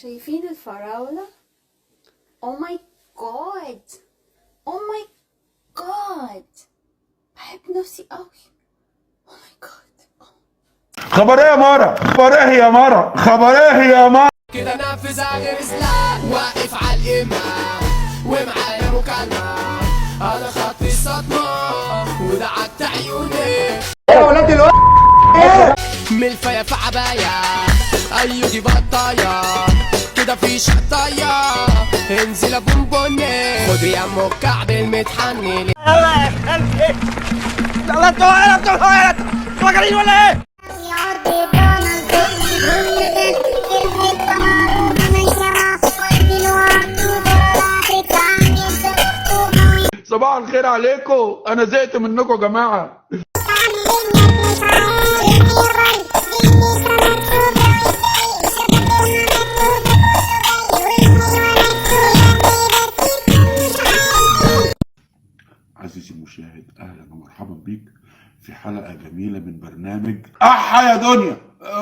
شايفين الفراولة؟ Oh my god. Oh my god. بحب نفسي قوي. Oh my god. خبر ايه يا مارا؟ خبر ايه يا مارا؟ خبر ايه يا مارا؟ كده نفذ غير سلاح واقف على الإمام ومعايا مكالمة على خط الصدمة ودعكت عيوني يا ولاد الواد ملفاية في عباية أيوة دي بطاية كده في شطاية انزل يا بونبوني خد يا أم الكعب المتحني يلا يا خالتي يلا انتوا فاكرين ولا ايه؟ صباح الخير عليكم، انا زهقت منكم يا جماعه. عزيزي المشاهد، اهلا ومرحبا بيك في حلقه جميله من برنامج احا يا دنيا.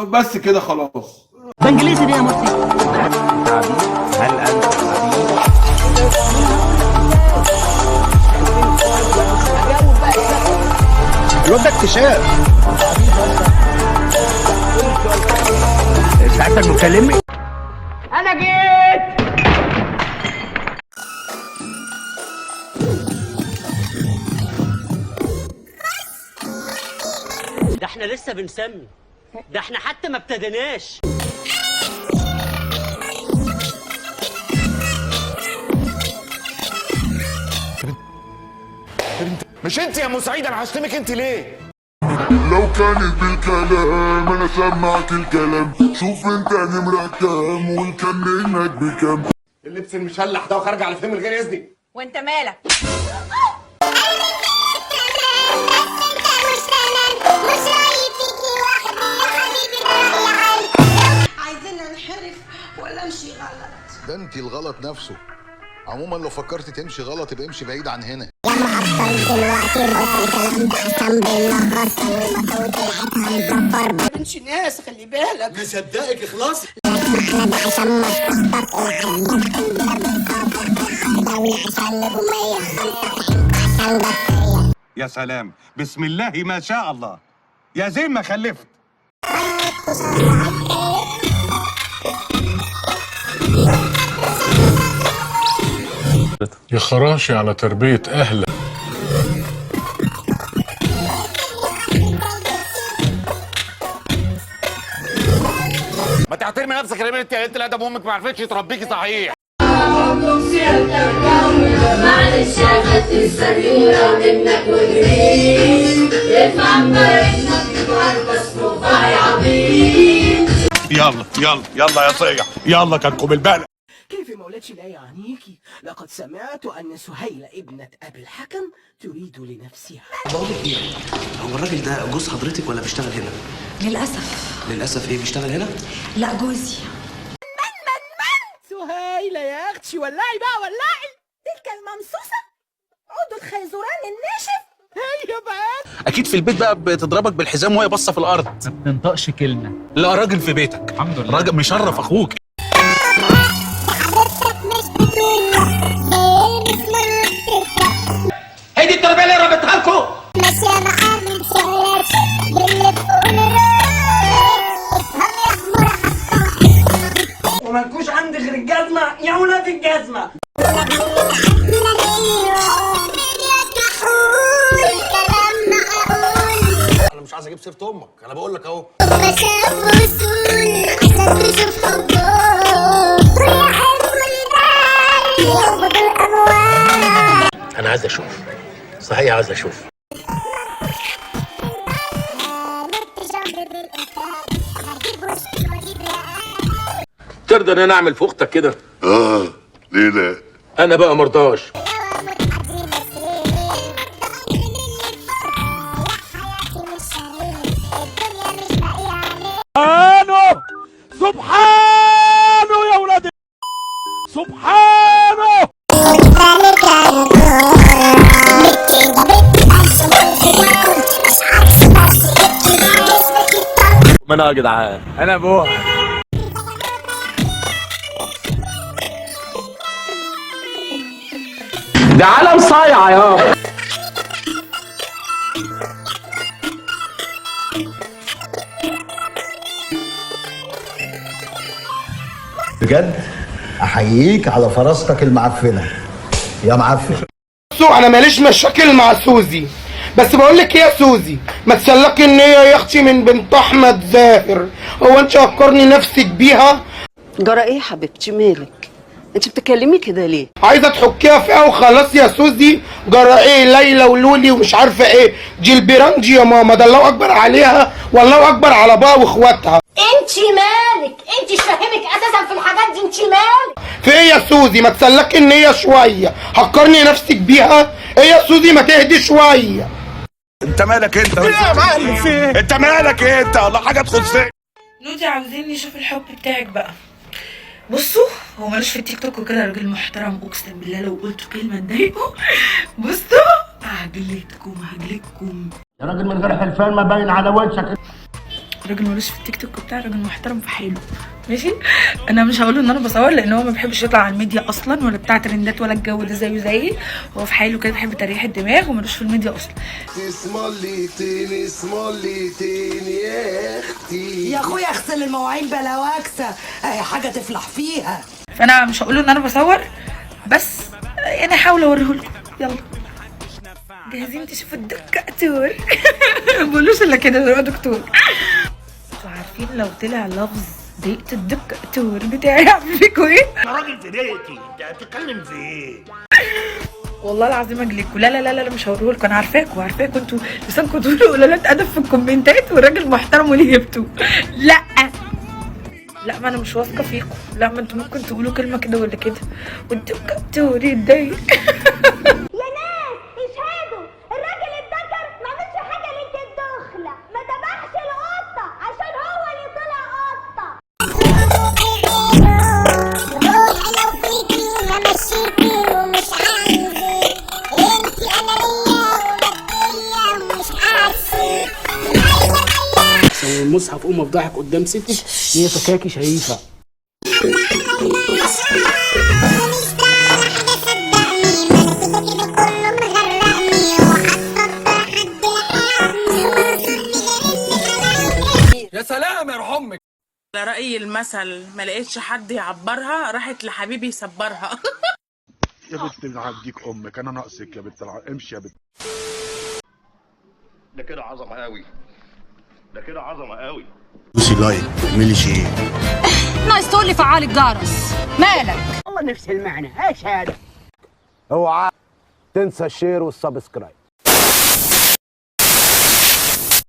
بس كده خلاص. بانجليزي دي يا مرسي. هل انت الواد ده اكتشاف. ساعتك بتكلمني؟ انا جيت. ده احنا لسه بنسمي، ده احنا حتى ما ابتديناش. مش انت يا مسعيد، انا هشتمك انت ليه؟ لو كانت بالكلام انا سمعت الكلام. شوف انت نمرة كام والكم منك بكام. اللبس المشلح ده وخارج على فيلم من غير اذني. وانت مالك؟ عايزين ننحرف ولا امشي غلط؟ ده انت الغلط نفسه. عموما لو فكرت تمشي غلط يبقى امشي بعيد عن هنا. مش ناس خلي بالك. مصدقك اخلاصي. يا سلام، بسم الله ما شاء الله، يا زين ما خلفت. يا خراشي على تربية أهلك. ما تعترمي نفسك يا بنت يا انت الادب، امك ما عرفتش تربيكي صحيح. معلش اخدت السريرة منك وجريت ارفع مباركنا وهلبس رفع يا عبيد. يلا يلا يلا يا صيح، يلا كانكم البلد. كيف مولاتي لا يعنيكي؟ لقد سمعت أن سهيلة ابنة أبي الحكم تريد لنفسها. بقول لك ايه، هو الراجل ده جوز حضرتك ولا بيشتغل هنا؟ للأسف. للأسف ايه، بيشتغل هنا؟ لا جوزي. سهيلة يا أختي ولعي بقى ولعي. تلك الممسوسة عود الخيزران الناشف هي بقى. أكيد في البيت بقى بتضربك بالحزام وهي باصة في الأرض. ما بتنطقش كلمة. لا راجل في بيتك. الحمد لله. راجل مشرف أخوك. هي دي التربيه اللي ربيتها لكم. ومالكوش عندي غير الجزمة يا ولاد الجزمة. انا مش عايز اجيب سيره امك، انا بقول لك اهو. أنا عايز أشوف، صحيح عايز أشوف. ترضى إن أنا أعمل في أختك كده؟ ليه لا؟ أنا بقى مرضاش. سبحانه يا ولاد، سبحانه. ما انا يا جدعان، انا ابوها. ده عالم صايع يا بجد احييك على فراستك المعفنه يا معفن. انا ماليش مشاكل مع سوزي، بس بقول لك ايه يا سوزي، ما تسلكي ان هي يا اختي من بنت احمد زاهر. هو انت فكرني نفسك بيها؟ جرى ايه يا حبيبتي مالك؟ انت بتتكلمي كده ليه؟ عايزه تحكيها فيها وخلاص يا سوزي. جرى ايه ليلى ولولي ومش عارفه ايه جيلبيرانجي يا ماما، ده الله اكبر عليها والله اكبر على ابوها واخواتها. انت مالك؟ انت مش فاهمك اساسا في الحاجات دي، انت مالك؟ في ايه يا سوزي؟ ما تسلكي ان هي شويه، هتقارني نفسك بيها؟ ايه يا سوزي ما تهدي شويه. انت مالك انت؟ يا معلم في ايه؟ انت مالك انت؟ والله حاجه تخصك. نودي عاوزين نشوف الحب بتاعك بقى. بصوا هو مالوش في التيك توك وكده، راجل محترم اقسم بالله لو قلتوا كلمه تضايقه بصوا هجلدكم يا راجل من غير حلفان ما باين على وشك. راجل مالوش في التيك توك بتاع، راجل محترم في حاله ماشي. انا مش هقوله ان انا بصور لان هو ما بيحبش يطلع على الميديا اصلا ولا بتاع ترندات ولا الجو ده زيه زيي. هو في حاله كده بيحب تريح الدماغ ومالوش في الميديا اصلا. اسموليتين يا اختي يا اخويا اغسل المواعين بلا واكسه، اي حاجه تفلح فيها. فانا مش هقوله ان انا بصور، بس يعني هحاول اوريهولكم. يلا جاهزين تشوفوا الدكتور؟ ما بقولوش الا كده هو دكتور. انتوا عارفين لو طلع لفظ ضايقت الدكتور بتاعي هعمل فيكوا ايه؟ يا راجل في بيتي انت بتتكلم في ايه؟ والله العظيم اجلكوا. لا لا لا لا مش هوريهولكوا، انا عارفاكوا انتوا لسانكوا تقولوا قلالات ادب في الكومنتات والراجل محترم وليه هيبته. لا ما انا مش واثقه فيكم. لا ما انتوا ممكن تقولوا كلمه كده ولا كده والدكتور يتضايق. يا ناس اشهدوا، الراجل اتذكر ما عملش حاجه ليله الدخله، ما ذبحش القطه عشان هو اللي طلع قطه. لو فيكي ما مشيتي ومش عايزه انتي انا ليا وماديه ومش عارفه. المصحف قوم افضحك قدام ستي هي فكاكي شريفه. يا سلام يا امك. على رأي المثل ما لقيتش حد يعبرها راحت لحبيبي يصبرها. يا بنت نعديك امك، انا ناقصك يا بنت امشي يا بنت. ده كده عظمه قوي، ده كده عظمه قوي. دوسي لايك اعملي شير. ناقص تقول لي فعال الجرس مالك؟ والله نفس المعنى. ايش هذا؟ اوعى تنسى الشير والسبسكرايب.